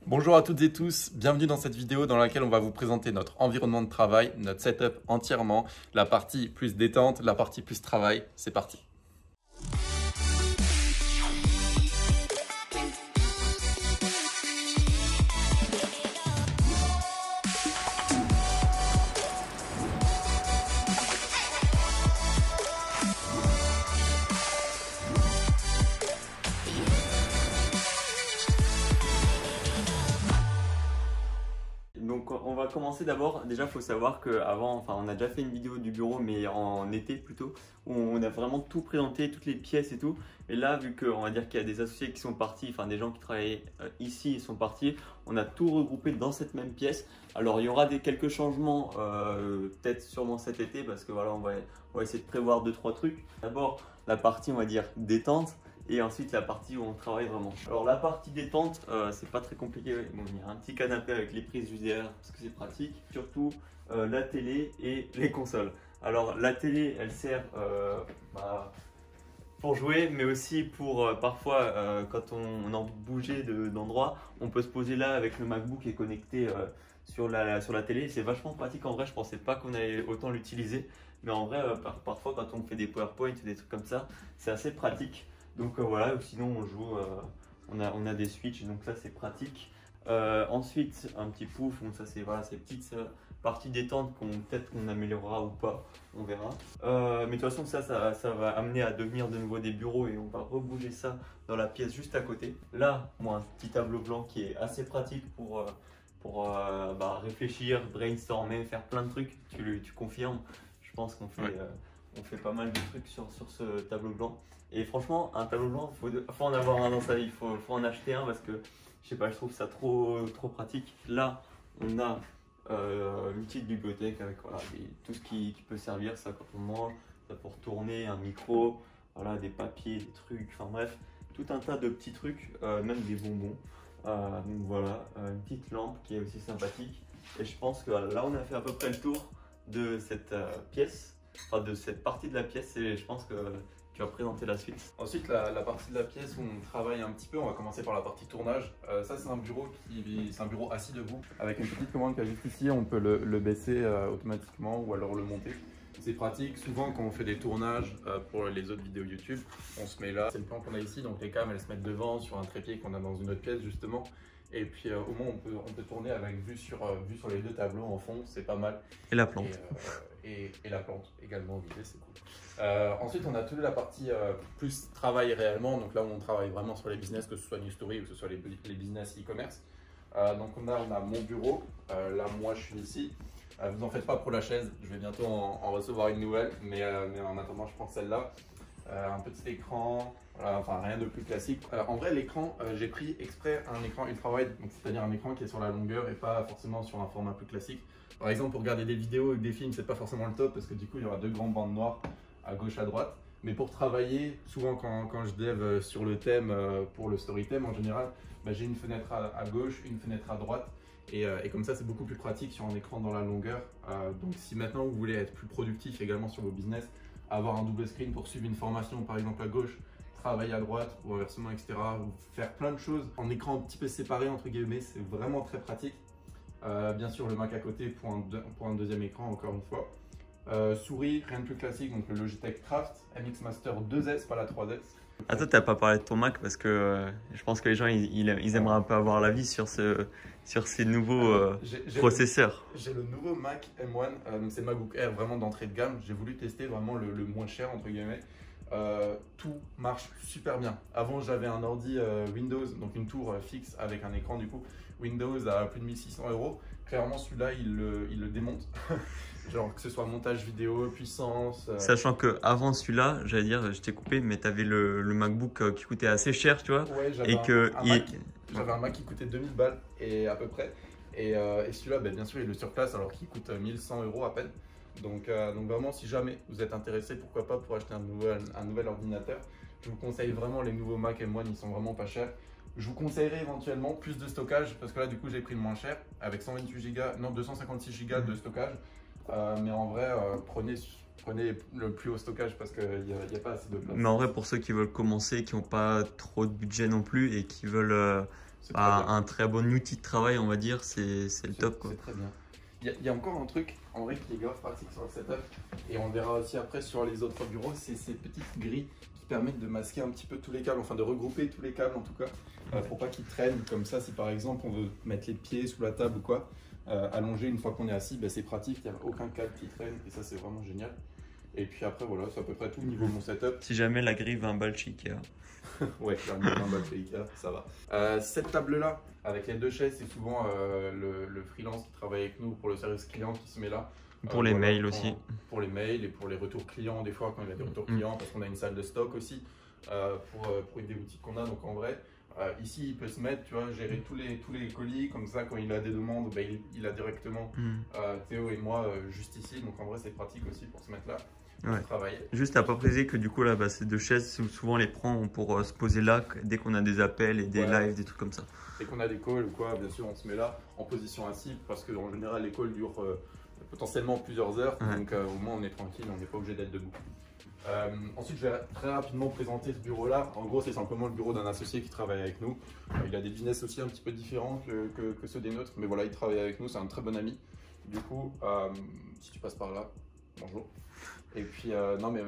Bonjour à toutes et tous, bienvenue dans cette vidéo dans laquelle on va vous présenter notre environnement de travail, notre setup entièrement, la partie plus détente, la partie plus travail. C'est parti. Donc on va commencer d'abord. Déjà il faut savoir qu'avant, on a déjà fait une vidéo du bureau mais en été plutôt, où on a vraiment tout présenté, toutes les pièces et tout. Et là vu qu'on va dire qu'il y a des associés qui sont partis, enfin des gens qui travaillaient ici ils sont partis, on a tout regroupé dans cette même pièce. Alors il y aura quelques changements peut-être sûrement cet été parce que voilà on va essayer de prévoir 2-3 trucs. D'abord la partie on va dire détente. Et ensuite la partie où on travaille vraiment. Alors la partie détente, c'est pas très compliqué. Bon, il y a un petit canapé avec les prises UDR parce que c'est pratique. Surtout la télé et les consoles. Alors la télé, elle sert pour jouer, mais aussi pour parfois quand on a envie de bouger d'endroit, on peut se poser là avec le MacBook qui est connecté sur la télé. C'est vachement pratique en vrai. Je pensais pas qu'on allait autant l'utiliser, mais en vrai parfois quand on fait des PowerPoint ou des trucs comme ça, c'est assez pratique. Donc voilà, sinon on joue, on a des switches, donc ça c'est pratique. Ensuite, un petit pouf, donc ça c'est voilà, ces petites parties détente peut-être qu'on améliorera ou pas, on verra. Mais de toute façon ça va amener à devenir de nouveau des bureaux et on va rebouger ça dans la pièce juste à côté. Là, moi, un petit tableau blanc qui est assez pratique pour réfléchir, brainstormer, faire plein de trucs, tu confirmes. Je pense qu'on fait... Ouais. On fait pas mal de trucs sur ce tableau blanc. Et franchement, un tableau blanc, faut en avoir un dans sa vie. Il faut en acheter un parce que, je sais pas, je trouve ça trop pratique. Là, on a une petite bibliothèque avec voilà, tout ce qui peut servir, ça quand on mange, ça pour tourner, un micro, voilà, des papiers, des trucs, enfin bref, tout un tas de petits trucs, même des bonbons. Donc voilà, une petite lampe qui est aussi sympathique. Et je pense que là, on a fait à peu près le tour de cette pièce. Enfin, de cette partie de la pièce, et je pense que tu vas présenter la suite. Ensuite, la partie de la pièce où on travaille un petit peu, on va commencer par la partie tournage. Ça, c'est un bureau assis debout. Avec une petite commande qu'il y a juste ici, on peut le baisser automatiquement ou alors le monter. C'est pratique. Souvent, quand on fait des tournages pour les autres vidéos YouTube, on se met là. C'est le plan qu'on a ici, donc les cams, elles se mettent devant sur un trépied qu'on a dans une autre pièce, justement. Et puis au moins on peut tourner avec vue sur les deux tableaux en fond, c'est pas mal. Et la plante. Et la plante également visée, c'est cool. Ensuite on a toute la partie plus travail réellement, donc là où on travaille vraiment sur les business, que ce soit News Story ou que ce soit les business e-commerce. Donc on a mon bureau, là moi je suis ici. Vous en faites pas pour la chaise, je vais bientôt en recevoir une nouvelle, mais en attendant je prends celle-là. Un petit écran, voilà, enfin rien de plus classique. En vrai, l'écran, j'ai pris exprès un écran ultra wide, c'est-à-dire un écran qui est sur la longueur et pas forcément sur un format plus classique. Par exemple, pour regarder des vidéos ou des films, c'est pas forcément le top parce que du coup, il y aura deux grandes bandes noires à gauche, à droite. Mais pour travailler, souvent quand je dev sur le thème, pour le story theme en général, j'ai une fenêtre à gauche, une fenêtre à droite. Et comme ça, c'est beaucoup plus pratique sur un écran dans la longueur. Donc si maintenant vous voulez être plus productif également sur vos business, avoir un double screen pour suivre une formation par exemple à gauche, travailler à droite ou inversement, etc. Ou faire plein de choses en écran un petit peu séparé entre guillemets, c'est vraiment très pratique. Bien sûr le Mac à côté pour un deuxième écran encore une fois. Souris, rien de plus classique, donc le Logitech Craft MX Master 2S, pas la 3S. Ah toi t'as pas parlé de ton Mac parce que je pense que les gens ils aimeraient un peu avoir l'avis sur ces nouveaux processeurs. J'ai le nouveau Mac M1, donc c'est le MacBook Air vraiment d'entrée de gamme. J'ai voulu tester vraiment le moins cher entre guillemets. Tout marche super bien. Avant j'avais un ordi Windows, donc une tour fixe avec un écran du coup. Windows à plus de 1600 €. Clairement celui-là il le démonte. Genre que ce soit montage vidéo, puissance. Sachant que avant celui-là, j'allais dire, je t'ai coupé, mais t'avais le MacBook qui coûtait assez cher, tu vois. Ouais, j'avais un Mac qui coûtait 2000 balles et à peu près. Et celui-là, bien sûr, il le surclasse alors qu'il coûte 1100 € à peine. Donc vraiment, si jamais vous êtes intéressé, pourquoi pas pour acheter un nouvel ordinateur. Je vous conseille vraiment les nouveaux Mac M1, ils sont vraiment pas chers. Je vous conseillerais éventuellement plus de stockage parce que là, du coup, j'ai pris le moins cher avec 128 Go, non 256 Go de stockage. Mais en vrai, prenez le plus haut stockage parce qu'il n'y a pas assez de place. Mais en vrai, pour ceux qui veulent commencer, qui n'ont pas trop de budget non plus et qui veulent un très bon outil de travail, on va dire, c'est le top quoi. C'est très bien. Il y a encore un truc en vrai qui est grave pratique sur le setup et on verra aussi après sur les autres bureaux, c'est ces petites grilles qui permettent de masquer un petit peu tous les câbles, enfin de regrouper tous les câbles en tout cas, pour pas qu'ils traînent comme ça. Si par exemple on veut mettre les pieds sous la table ou quoi, allongé une fois qu'on est assis, c'est pratique, il n'y a aucun câble qui traîne et ça c'est vraiment génial. Et puis après voilà, c'est à peu près tout au niveau de mon setup. Si jamais la grille va un bal chez Ikea. Ouais, clairement, un bal chez Ikea, ça va. Cette table-là, avec les deux chaises, c'est souvent le freelance qui travaille avec nous pour le service client qui se met là. Pour les mails aussi. Pour les mails et pour les retours clients, des fois quand il y a des retours clients, parce qu'on a une salle de stock aussi pour une des boutiques qu'on a. Donc en vrai, ici il peut se mettre, tu vois, gérer tous les colis, comme ça quand il a des demandes, il a directement Théo et moi juste ici. Donc en vrai, c'est pratique aussi pour se mettre là. Ouais. Juste à pas préciser que du coup là ces deux chaises souvent on les prend pour se poser là dès qu'on a des appels et des lives, des trucs comme ça. Dès qu'on a des calls ou quoi, bien sûr on se met là en position assise parce qu'en général les calls durent potentiellement plusieurs heures, donc au moins on est tranquille, on n'est pas obligé d'être debout. Ensuite je vais très rapidement présenter ce bureau là. En gros c'est simplement le bureau d'un associé qui travaille avec nous. Il a des business aussi un petit peu différents que ceux des nôtres, mais voilà il travaille avec nous, c'est un très bon ami. Du coup si tu passes par là, bonjour. Et puis, non, mais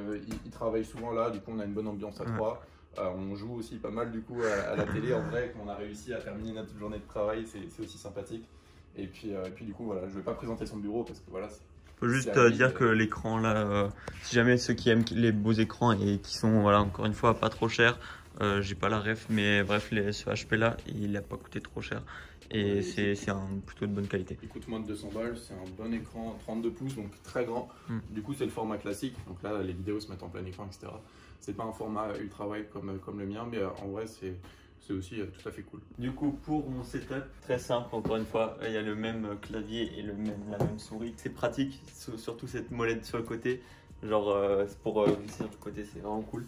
il travaille souvent là, du coup, on a une bonne ambiance à trois. On joue aussi pas mal, du coup, à la télé. En vrai, quand on a réussi à terminer notre journée de travail, c'est aussi sympathique. Et puis, du coup, voilà, je vais pas présenter son bureau parce que voilà. Faut juste dire que l'écran là, si jamais ceux qui aiment les beaux écrans et qui sont, voilà, encore une fois, pas trop chers, j'ai pas la ref, mais bref, ce HP là, il a pas coûté trop cher. Et c'est plutôt de bonne qualité. Il coûte moins de 200 balles, c'est un bon écran 32 pouces, donc très grand. Du coup, c'est le format classique. Donc là, les vidéos se mettent en plein écran, etc. C'est pas un format ultra wide comme le mien, mais en vrai, c'est aussi tout à fait cool. Du coup, pour mon setup, très simple, encore une fois, il y a le même clavier et la même souris. C'est pratique, surtout cette molette sur le côté. Genre, pour visser sur le côté, c'est vraiment cool.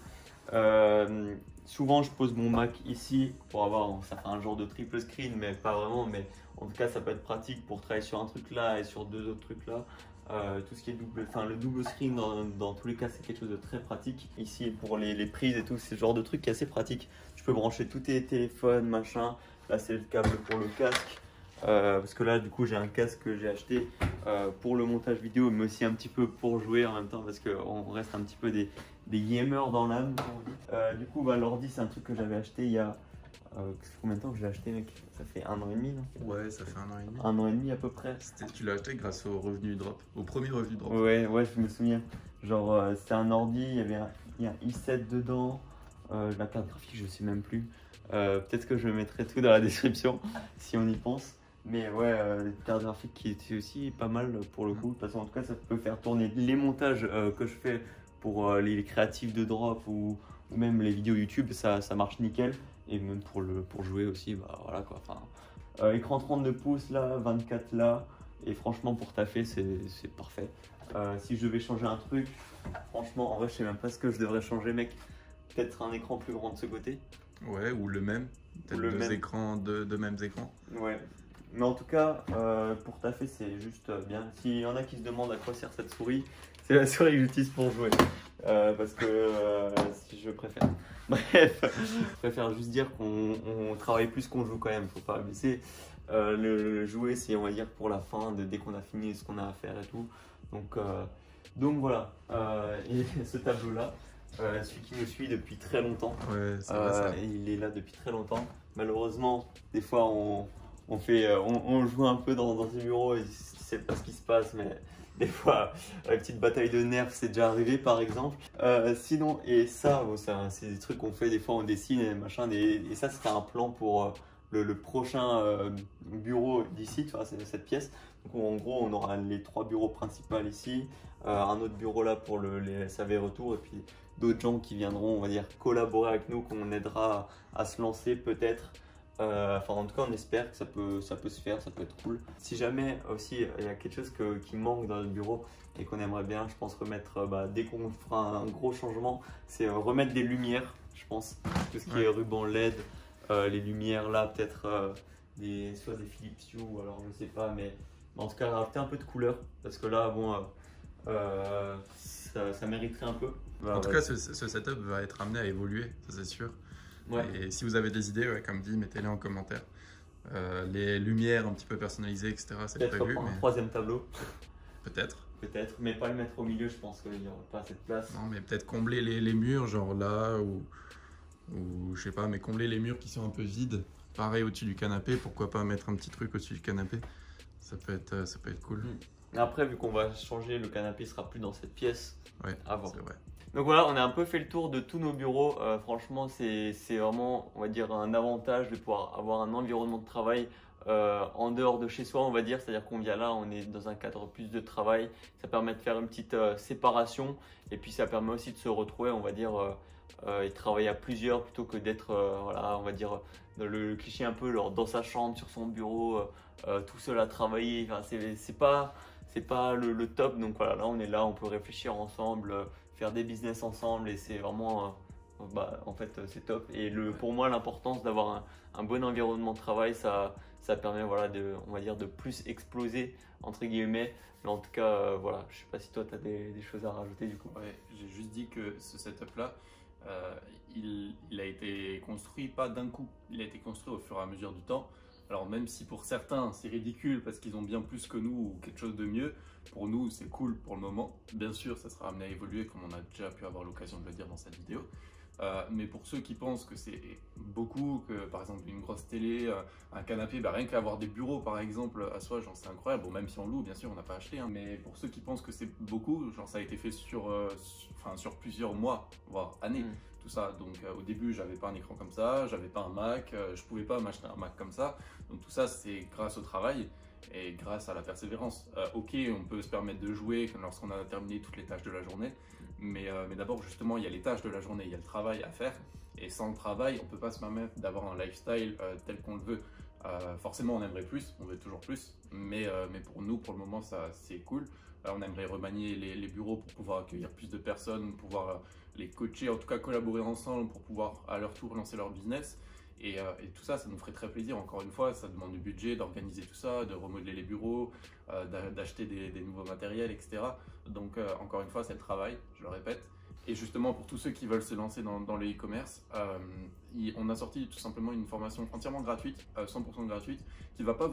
Souvent je pose mon Mac ici pour avoir, ça fait un genre de triple screen mais pas vraiment, mais en tout cas ça peut être pratique pour travailler sur un truc là et sur deux autres trucs là. Tout ce qui est le double screen dans tous les cas c'est quelque chose de très pratique. Ici pour les prises et tout, c'est le genre de truc qui est assez pratique. Tu peux brancher tous tes téléphones, machin. Là c'est le câble pour le casque. Parce que là du coup j'ai un casque que j'ai acheté pour le montage vidéo mais aussi un petit peu pour jouer en même temps parce qu'on reste un petit peu des gamers dans l'âme. Du coup l'ordi c'est un truc que j'avais acheté il y a combien de temps que je l'ai acheté mec? Ça fait 1 an et demi non? Ouais ça fait 1 an et demi. 1 an et demi à peu près. Tu l'as acheté grâce au revenu drop, au premier revenu drop. Ouais je me souviens. Genre c'était un ordi, il y a un i7 dedans, la carte graphique je sais même plus. Peut-être que je mettrai tout dans la description si on y pense. Mais ouais, carte graphique qui était aussi pas mal pour le coup. Parce qu'en tout cas, ça peut faire tourner les montages que je fais pour les créatifs de drop ou même les vidéos YouTube, ça marche nickel. Et même pour jouer aussi, voilà quoi. Enfin, écran 32 pouces là, 24 là. Et franchement, pour taffer, c'est parfait. Si je devais changer un truc, franchement, en vrai, je sais même pas ce que je devrais changer, mec. Peut-être un écran plus grand de ce côté. Ouais, ou le même. Peut-être deux écrans, deux mêmes écrans. Ouais. Mais en tout cas, pour taffer, c'est juste bien. S'il y en a qui se demandent à quoi sert cette souris, c'est la souris que j'utilise pour jouer. Parce que si je préfère. Bref, je préfère juste dire qu'on travaille plus qu'on joue quand même. Faut pas abuser. Le jouer, c'est on va dire pour la fin, dès qu'on a fini ce qu'on a à faire et tout. Donc voilà. Et ce tableau-là, celui qui me suit depuis très longtemps. Ouais, c'est vrai, ça. Il est là depuis très longtemps. Malheureusement, des fois on joue un peu dans ce bureau et je sais pas ce qui se passe, mais des fois la petite bataille de nerfs c'est déjà arrivé par exemple. Sinon, et ça, c'est des trucs qu'on fait, des fois on dessine et machin, et ça c'était un plan pour le prochain bureau d'ici, tu vois, c'est cette pièce. Donc en gros on aura les 3 bureaux principaux ici, un autre bureau là pour les SAV retour et puis d'autres gens qui viendront, on va dire, collaborer avec nous, qu'on aidera à se lancer peut-être. Enfin, en tout cas, on espère que ça peut se faire, ça peut être cool. Si jamais aussi il y a quelque chose qui manque dans le bureau et qu'on aimerait bien, je pense, remettre, dès qu'on fera un gros changement, c'est remettre des lumières, je pense. Tout ce qui est ruban LED, les lumières là, peut-être soit des Philips Hue, ou alors je sais pas, mais en tout cas, rajouter un peu de couleur parce que là, bon, ça mériterait un peu. En tout cas, ce setup va être amené à évoluer, ça c'est sûr. Ouais. Et si vous avez des idées, comme dit, mettez-les en commentaire. Les lumières un petit peu personnalisées, etc. C'est Peut-être prévu. un Mais... troisième tableau. Peut-être. Peut-être, mais pas le mettre au milieu, je pense qu'il n'y aura pas assez de place. Non, mais peut-être combler les murs, genre là, ou je sais pas, mais combler les murs qui sont un peu vides. Pareil au-dessus du canapé, pourquoi pas mettre un petit truc au-dessus du canapé. Ça peut être cool. Après, vu qu'on va changer, le canapé sera plus dans cette pièce Ouais, avant. c'est vrai. Donc voilà, on a un peu fait le tour de tous nos bureaux. Franchement, c'est vraiment, on va dire, un avantage de pouvoir avoir un environnement de travail en dehors de chez soi, on va dire. C'est-à-dire qu'on vient là, on est dans un cadre plus de travail. Ça permet de faire une petite séparation et puis ça permet aussi de se retrouver, on va dire, et de travailler à plusieurs plutôt que d'être, voilà, on va dire, dans le cliché un peu, genre, dans sa chambre, sur son bureau, tout seul à travailler. Enfin, c'est pas le top. Donc voilà, là, on est là, on peut réfléchir ensemble, faire des business ensemble et c'est vraiment, en fait, c'est top. Et pour moi, l'importance d'avoir un bon environnement de travail, ça permet, voilà, on va dire, de plus exploser, entre guillemets. Mais en tout cas, voilà, je sais pas si toi, tu as des choses à rajouter du coup. Ouais, j'ai juste dit que ce setup-là, il a été construit pas d'un coup, il a été construit au fur et à mesure du temps. Alors même si pour certains c'est ridicule parce qu'ils ont bien plus que nous ou quelque chose de mieux, pour nous c'est cool pour le moment. Bien sûr ça sera amené à évoluer comme on a déjà pu avoir l'occasion de le dire dans cette vidéo. Mais pour ceux qui pensent que c'est beaucoup, que par exemple une grosse télé, un canapé, bah rien qu'avoir des bureaux par exemple à soi, genre c'est incroyable. Bon, même si on loue, bien sûr, on n'a pas acheté, hein, mais pour ceux qui pensent que c'est beaucoup, genre ça a été fait sur plusieurs mois, voire années, tout ça. Donc au début, j'avais pas un écran comme ça, j'avais pas un Mac, je pouvais pas m'acheter un Mac comme ça. Donc tout ça, c'est grâce au travail et grâce à la persévérance. Ok, on peut se permettre de jouer lorsqu'on a terminé toutes les tâches de la journée. Mais d'abord, justement, il y a les tâches de la journée, il y a le travail à faire. Et sans le travail, on ne peut pas se permettre d'avoir un lifestyle tel qu'on le veut. Forcément, on aimerait plus, on veut toujours plus. Mais pour nous, pour le moment, c'est cool. On aimerait remanier les bureaux pour pouvoir accueillir plus de personnes, pouvoir les coacher, en tout cas collaborer ensemble pour pouvoir à leur tour lancer leur business. Et tout ça, ça nous ferait très plaisir. Encore une fois, ça demande du budget, d'organiser tout ça, de remodeler les bureaux, d'acheter des nouveaux matériels, etc. Donc, encore une fois, c'est le travail, je le répète. Et justement, pour tous ceux qui veulent se lancer dans le e-commerce, on a sorti tout simplement une formation entièrement gratuite, 100% gratuite, qui ne va pas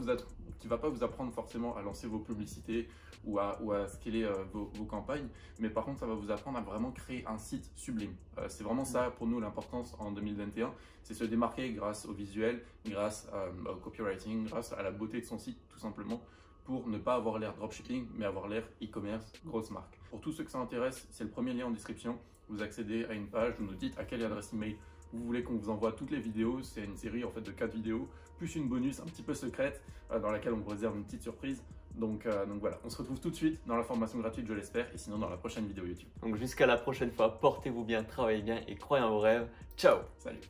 vous apprendre forcément à lancer vos publicités ou à scaler vos campagnes, mais par contre, ça va vous apprendre à vraiment créer un site sublime. C'est vraiment ça pour nous l'importance en 2021, c'est se démarquer grâce au visuel, grâce au copywriting, grâce à la beauté de son site tout simplement, pour ne pas avoir l'air dropshipping, mais avoir l'air e-commerce, grosse marque. Pour tous ceux que ça intéresse, c'est le premier lien en description. Vous accédez à une page, vous nous dites à quelle adresse email vous voulez qu'on vous envoie toutes les vidéos. C'est une série en fait de 4 vidéos, plus une bonus un petit peu secrète, dans laquelle on vous réserve une petite surprise. Donc voilà, on se retrouve tout de suite dans la formation gratuite, je l'espère, et sinon dans la prochaine vidéo YouTube. Donc jusqu'à la prochaine fois, portez-vous bien, travaillez bien et croyez en vos rêves. Ciao! Salut!